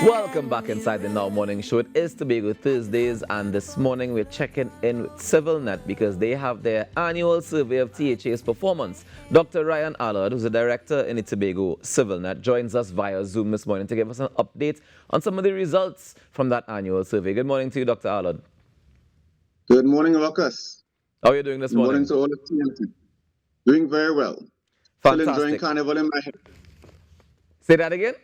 Welcome back inside the Now Morning Show. It is Tobago Thursdays, and this morning we're checking in with CIVIT because they have their annual survey of THA's performance. Dr. Ryan Allard, who's a director in the Tobago Civilnet, joins us via Zoom this morning to give us an update on some of the results from that annual survey. Good morning to you, Dr. Allard. Good morning, Ruckus. How are you doing this Good morning? morning to all the TNT. Doing very well. Still enjoying Fantastic. carnival in my head. Say that again?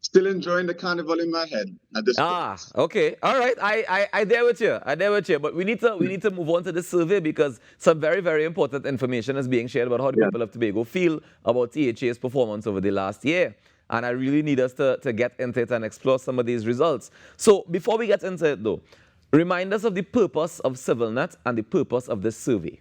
Still enjoying the carnival in my head at this point. Okay. All right. I there with you. I there with you. But we need to move on to the survey because some very, very important information is being shared about how the Yeah. people of Tobago feel about THA's performance over the last year. And I really need us to get into it and explore some of these results. So before we get into it though, remind us of the purpose of CIVIT and the purpose of this survey.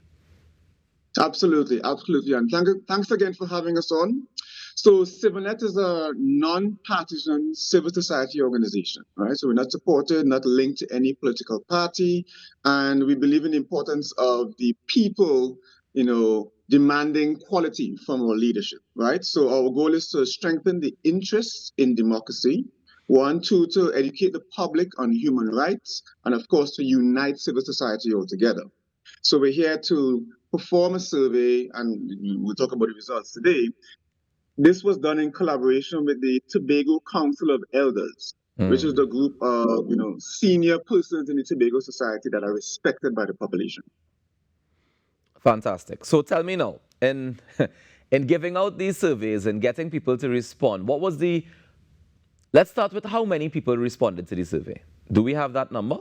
Absolutely, absolutely. And thanks again for having us on. So CIVIT is a non-partisan civil society organization, right? So we're not supported, not linked to any political party, and we believe in the importance of the people, demanding quality from our leadership, right? So our goal is to strengthen the interests in democracy. One, two, to educate the public on human rights, and of course, to unite civil society altogether. So we're here to perform a survey, and we'll talk about the results today. This was done in collaboration with the Tobago Council of Elders, which is the group of senior persons in the Tobago society that are respected by the population. Fantastic. So tell me now, in in giving out these surveys and getting people to respond, what was the let's start with how many people responded to the survey. Do we have that number?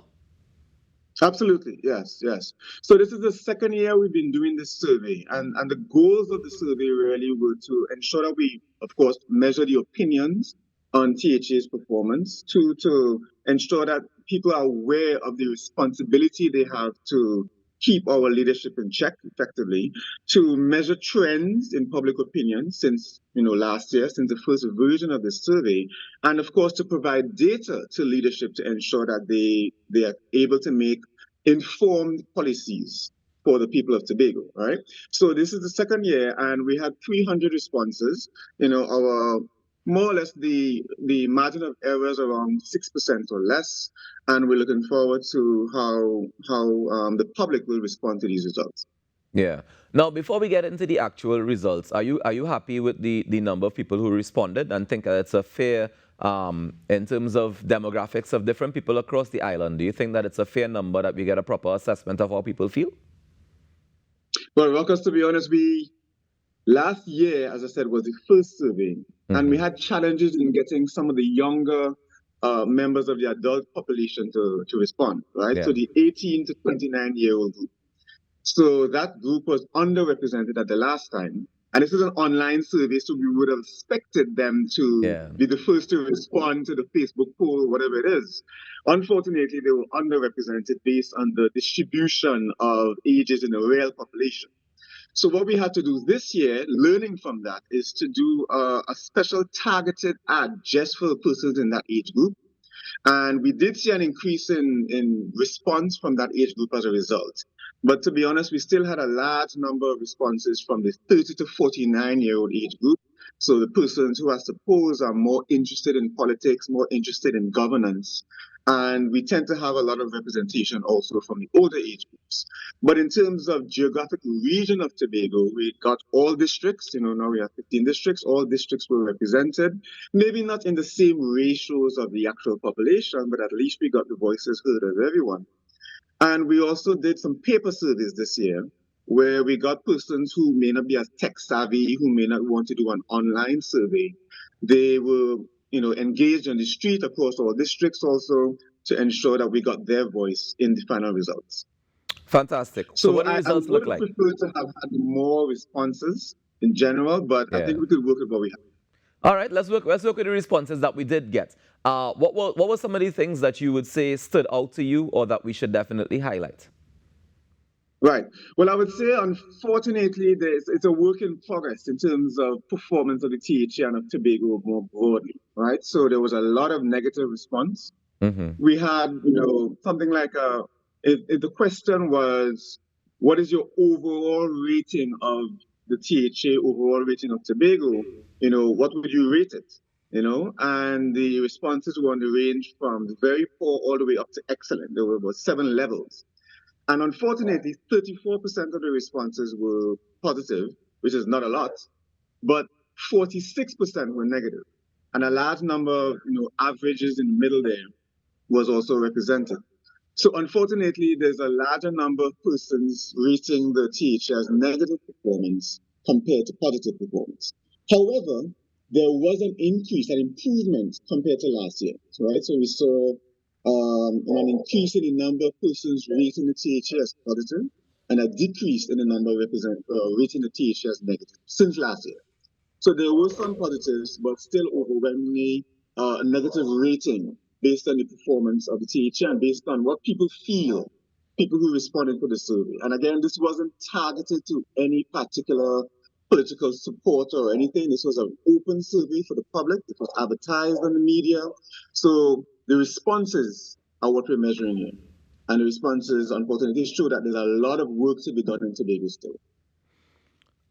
Absolutely, yes, yes. So this is the second year we've been doing this survey, and the goals of the survey really were to ensure that we, of course, measure the opinions on THA's performance, to ensure that people are aware of the responsibility they have to keep our leadership in check effectively, to measure trends in public opinion since last year, since the first version of the survey, and of course to provide data to leadership to ensure that they are able to make informed policies for the people of Tobago, right? So this is the second year, and we had 300 responses. Our more or less the margin of error is around 6% or less, and we're looking forward to how the public will respond to these results. Yeah. Now, before we get into the actual results, are you happy with the number of people who responded and think that it's a fair in terms of demographics of different people across the island? Do you think that it's a fair number that we get a proper assessment of how people feel? Well, Ruckus, to be honest, last year, as I said, was the first survey, and we had challenges in getting some of the younger members of the adult population to respond, right? Yeah. So the 18 to 29-year-old group. So that group was underrepresented at the last time. And this is an online survey, so we would have expected them to be the first to respond to the Facebook poll, whatever it is. Unfortunately, they were underrepresented based on the distribution of ages in the real population. So what we had to do this year, learning from that, is to do a special targeted ad just for persons in that age group. And we did see an increase in response from that age group as a result. But to be honest, we still had a large number of responses from the 30 to 49-year-old age group. So the persons who I suppose are more interested in politics, more interested in governance. And we tend to have a lot of representation also from the older age groups. But in terms of geographic region of Tobago, we got all districts, now we have 15 districts, all districts were represented. Maybe not in the same ratios of the actual population, but at least we got the voices heard of everyone. And we also did some paper surveys this year where we got persons who may not be as tech savvy, who may not want to do an online survey. They were, engaged on the street across all districts also to ensure that we got their voice in the final results. Fantastic. So what do the results look like? I would prefer to have had more responses in general, but I think we could work with what we have. All right, let's look with the responses that we did get. What were some of the things that you would say stood out to you or that we should definitely highlight? Right. Well, I would say, unfortunately, it's a work in progress in terms of performance of the THA and of Tobago more broadly, right? So there was a lot of negative response. We had, something like if the question was, what is your overall rating of the THA, overall rating of Tobago? What would you rate it? and the responses were on the range from very poor all the way up to excellent. There were about 7 levels. And unfortunately, 34% of the responses were positive, which is not a lot, but 46% were negative. And a large number of averages in the middle there was also represented. So unfortunately, there's a larger number of persons rating the TH as negative performance compared to positive performance. However, there was an increase, an improvement compared to last year, right? So we saw an increase in the number of persons rating the TH as positive and a decrease in the number rating the TH as negative since last year. So there were some positives, but still overwhelmingly a negative rating based on the performance of the TH and based on what people feel, people who responded to the survey. And again, this wasn't targeted to any particular political support or anything. This was an open survey for the public. It was advertised on the media. So the responses are what we're measuring here. And the responses, unfortunately, show that there's a lot of work to be done in Tobago still.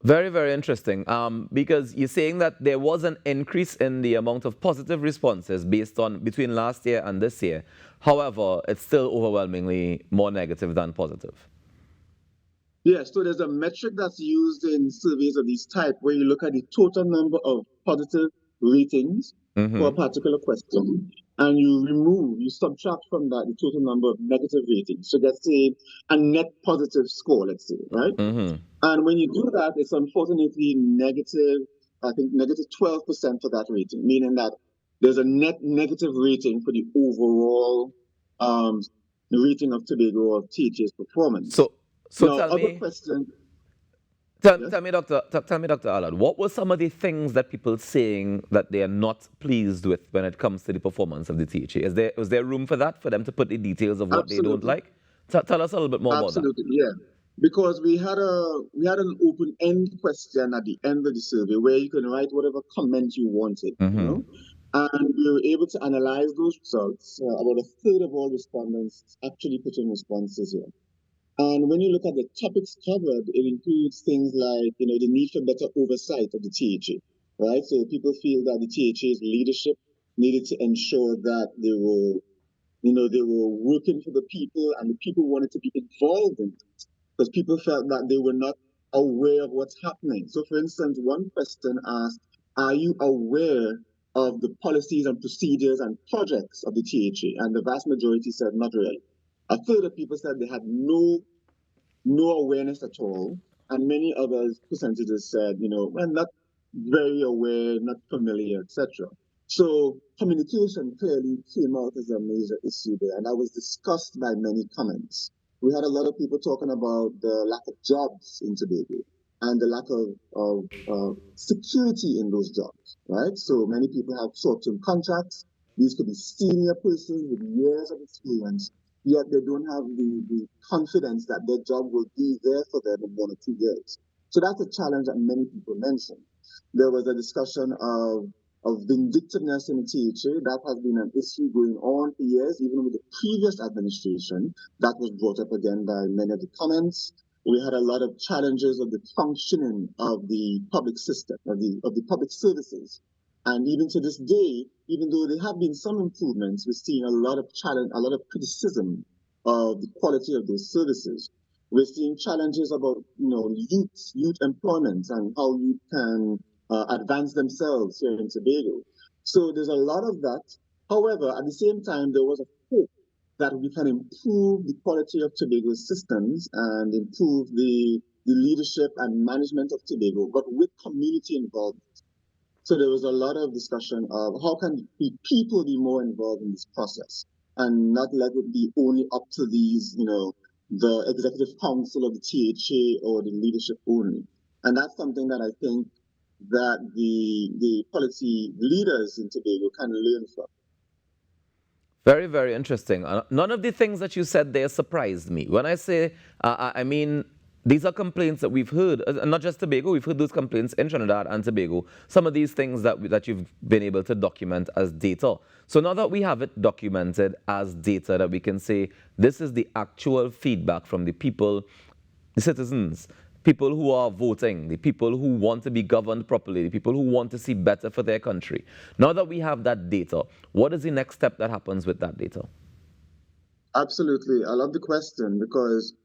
Very, very interesting. Because you're saying that there was an increase in the amount of positive responses based on between last year and this year. However, it's still overwhelmingly more negative than positive. Yes, so there's a metric that's used in surveys of this type where you look at the total number of positive ratings for a particular question, and you subtract from that the total number of negative ratings. So let's say a net positive score, let's say, right? And when you do that, it's unfortunately negative, I think negative 12% for that rating, meaning that there's a net negative rating for the overall rating of Tobago or THA's performance. So now, tell me, tell me, Dr. Allard, what were some of the things that people saying that they are not pleased with when it comes to the performance of the THA? Was there room for that, for them to put the details of what they don't like? Tell us a little bit more about that. Absolutely, yeah. Because we had an open-end question at the end of the survey where you can write whatever comment you wanted, and we were able to analyze those results. About a third of all respondents actually put in responses here. And when you look at the topics covered, it includes things like, the need for better oversight of the THA, right? So people feel that the THA's leadership needed to ensure that they were working for the people and the people wanted to be involved in it because people felt that they were not aware of what's happening. So for instance, one question asked, are you aware of the policies and procedures and projects of the THA? And the vast majority said not really. A third of people said they had no awareness at all, and many others percentages said, we're not very aware, not familiar, etc. So communication clearly came out as a major issue there, and that was discussed by many comments. We had a lot of people talking about the lack of jobs in Tobago and the lack of security in those jobs, right? So many people have short-term contracts. These could be senior persons with years of experience, yet they don't have the confidence that their job will be there for them in 1 or 2 years. So that's a challenge that many people mentioned. There was a discussion of vindictiveness in the THA. That has been an issue going on for years, even with the previous administration. That was brought up again by many of the comments. We had a lot of challenges of the functioning of the public system, of the public services. And even to this day, even though there have been some improvements, we're seeing a lot of challenge, a lot of criticism of the quality of those services. We're seeing challenges about, youth employment and how youth can advance themselves here in Tobago. So there's a lot of that. However, at the same time, there was a hope that we can improve the quality of Tobago's systems and improve the leadership and management of Tobago, but with community involvement. So there was a lot of discussion of how can people be more involved in this process and not let it be only up to these, the executive council of the THA or the leadership only. And that's something that I think that the policy leaders in Tobago can learn from. Very, very interesting. None of the things that you said there surprised me. When I say, I mean, these are complaints that we've heard, not just Tobago, we've heard those complaints in Trinidad and Tobago. Some of these things that you've been able to document as data. So now that we have it documented as data, that we can say this is the actual feedback from the people, the citizens, people who are voting, the people who want to be governed properly, the people who want to see better for their country. Now that we have that data, what is the next step that happens with that data? Absolutely. I love the question because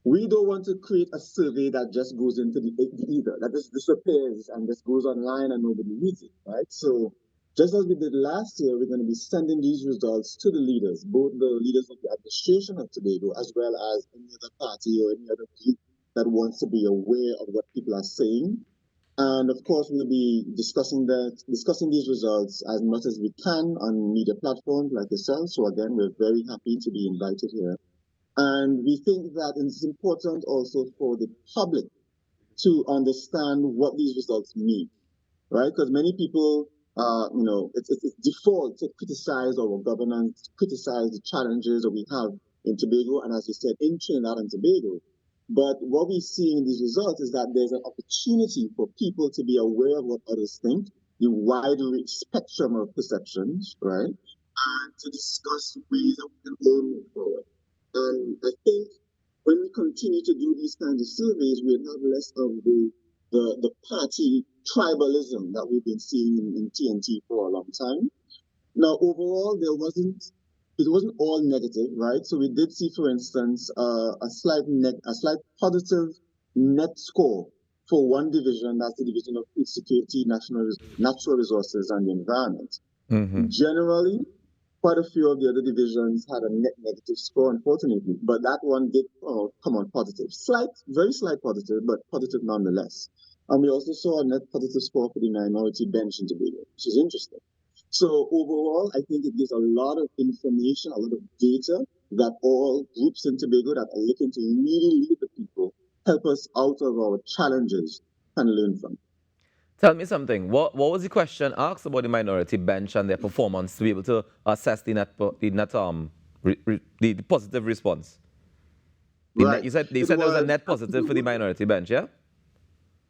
we don't want to create a survey that just goes into the ether, that just disappears and just goes online and nobody reads it, right? So just as we did last year, we're going to be sending these results to the leaders, both the leaders of the administration of Tobago, as well as any other party or any other group that wants to be aware of what people are saying. And of course, we'll be discussing these results as much as we can on media platforms like yourself. So again, we're very happy to be invited here. And we think that it's important also for the public to understand what these results mean, right? Because many people, it's default to criticize our governance, criticize the challenges that we have in Tobago, and as you said, in Trinidad and Tobago. But what we see in these results is that there's an opportunity for people to be aware of what others think, the wide spectrum of perceptions, right? And to discuss ways that we can all move forward. And I think when we continue to do these kinds of surveys, we'll have less of the party tribalism that we've been seeing in TNT for a long time. Now, overall, it wasn't all negative, right? So we did see, for instance, a slight positive net score for one division, that's the division of food security, natural resources, and the environment. Mm-hmm. Generally, quite a few of the other divisions had a net negative score, unfortunately, but that one did come on positive. Very slight positive, but positive nonetheless. And we also saw a net positive score for the minority bench in Tobago, which is interesting. So overall, I think it gives a lot of information, a lot of data that all groups in Tobago that are looking to really lead the people, help us out of our challenges, can learn from. Tell me something. What was the question asked about the minority bench and their performance to be able to assess the positive response? Right. You said there was a net positive for the minority bench, yeah?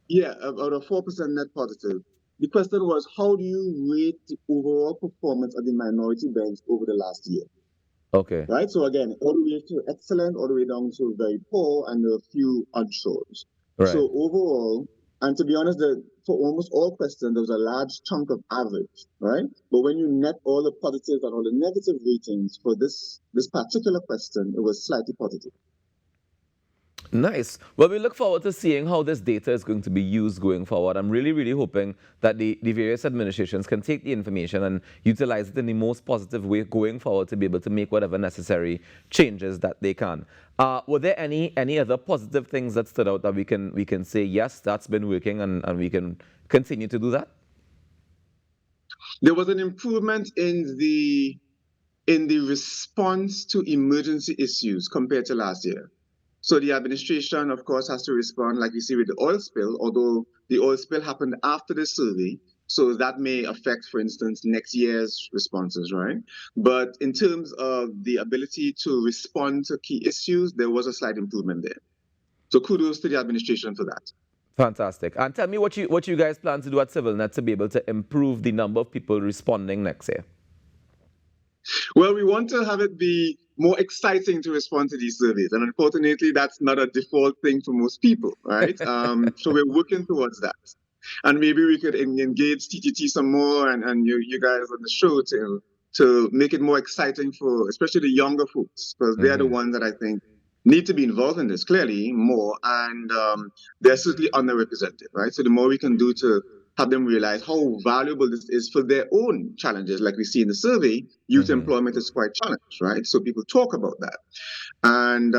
Yeah, about a 4% net positive. The question was, how do you rate the overall performance of the minority bench over the last year? Okay. Right. So again, all the way to excellent, all the way down to very poor, and a few unsures. Right. So overall, and to be honest, for almost all questions, there was a large chunk of average, right? But when you net all the positives and all the negative ratings for this particular question, it was slightly positive. Nice. Well, we look forward to seeing how this data is going to be used going forward. I'm really, really hoping that the various administrations can take the information and utilize it in the most positive way going forward to be able to make whatever necessary changes that they can. Were there any other positive things that stood out that we can say, yes, that's been working and we can continue to do that? There was an improvement in the response to emergency issues compared to last year. So the administration, of course, has to respond, like you see with the oil spill, although the oil spill happened after the survey. So that may affect, for instance, next year's responses, right? But in terms of the ability to respond to key issues, there was a slight improvement there. So kudos to the administration for that. Fantastic. And tell me what you guys plan to do at CIVIT to be able to improve the number of people responding next year. Well, we want to have it be more exciting to respond to these surveys. And unfortunately, that's not a default thing for most people, right? So we're working towards that. And maybe we could engage TTT some more and you guys on the show to make it more exciting for especially the younger folks, because they're the ones that I think need to be involved in this clearly more. And they're certainly underrepresented, right? So the more we can do to have them realize how valuable this is for their own challenges. Like we see in the survey, youth employment is quite challenged, right? So people talk about that. And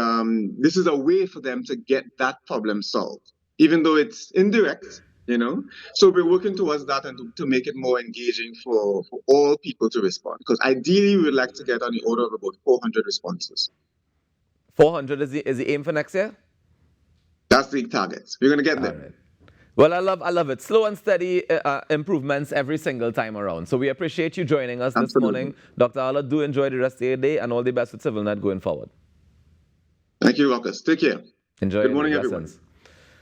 this is a way for them to get that problem solved, even though it's indirect, So we're working towards that and to make it more engaging for all people to respond. Because ideally, we'd like to get on the order of about 400 responses. 400 is the aim for next year? That's the target. We're going to get there. All right. Well, I love it. Slow and steady improvements every single time around. So we appreciate you joining us this morning. Dr. Ala, do enjoy the rest of your day and all the best with CIVIT going forward. Thank you, Marcus. Take care. Enjoy. Good morning, everyone.